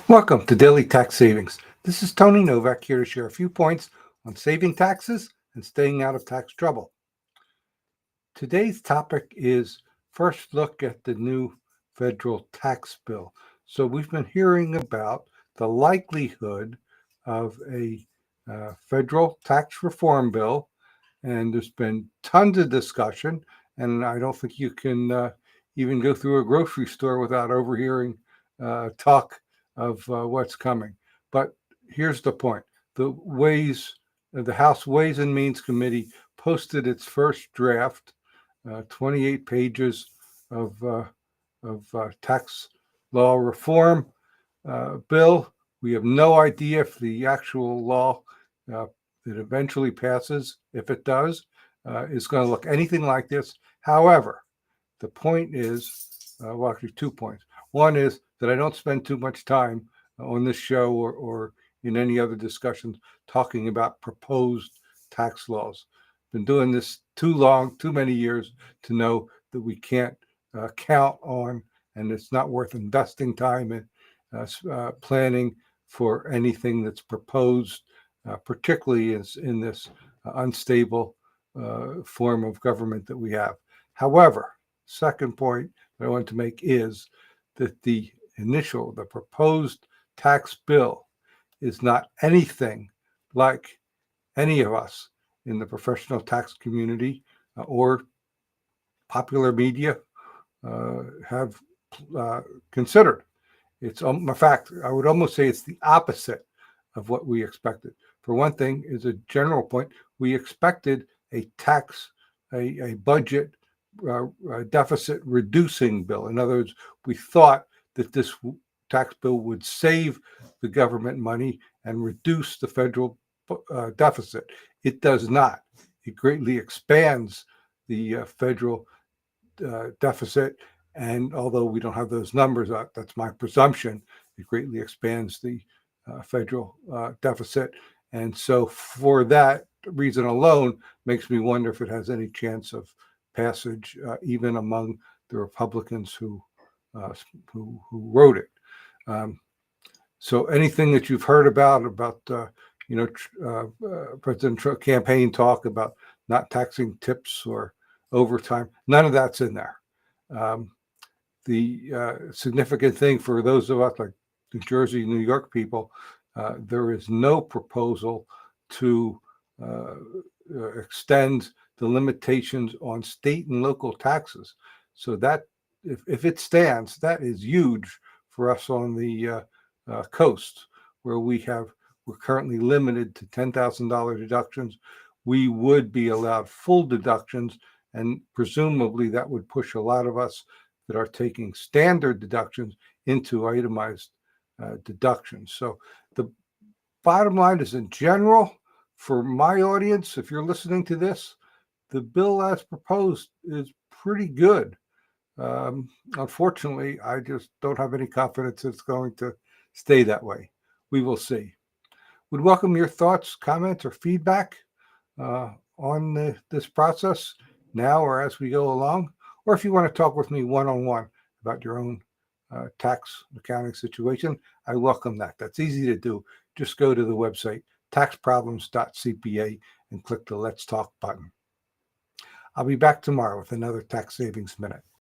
Welcome to Daily Tax Savings. This is Tony Novak here to share a few points on saving taxes and staying out of tax trouble. Today's topic is first look at the new federal tax bill. So we've been hearing about the likelihood of a federal tax reform bill, and there's been tons of discussion, and I don't think you can even go through a grocery store without overhearing talk of what's coming. But here's the point: the House Ways and Means Committee posted its first draft, 28 pages of tax law reform bill. We have no idea if the actual law uh, that eventually passes, if it does, is going to look anything like this. However, the point is, well, actually, 2 points. One is that I don't spend too much time on this show or in any other discussions talking about proposed tax laws. Been doing this too long, too many years to know that we can't count on, and it's not worth investing time in planning for anything that's proposed, particularly in this unstable form of government that we have. However, second point that I want to make is that the proposed tax bill is not anything like any of us in the professional tax community or popular media have considered. It's in fact, I would almost say it's the opposite of what we expected. For one thing, is a general point, we expected a budget deficit reducing bill. In other words, we thought that this tax bill would save the government money and reduce the federal deficit. It does not. It greatly expands the federal deficit. And although we don't have those numbers, that's my presumption, it greatly expands the federal deficit. And so for that reason alone, makes me wonder if it has any chance of passage, even among the Republicans uh, who wrote it. Um, so anything that you've heard about President Trump campaign talk about not taxing tips or overtime, none of that's in there. Um, the significant thing for those of us like New Jersey, New York people, there is no proposal to uh, extend the limitations on state and local taxes. So that if it stands, that is huge for us on the coast, where we're currently limited to $10,000 deductions. We would be allowed full deductions, and presumably that would push a lot of us that are taking standard deductions into itemized deductions. So the bottom line is, in general, for my audience, if you're listening to this, the bill as proposed is pretty good. Unfortunately, I just don't have any confidence it's going to stay that way. We will see. Would welcome your thoughts, comments, or feedback on this process now or as we go along, or if you want to talk with me one-on-one about your own tax accounting situation, I welcome that. That's easy to do. Just go to the website taxproblems.cpa and click the Let's Talk button. I'll be back tomorrow with another Tax Savings Minute.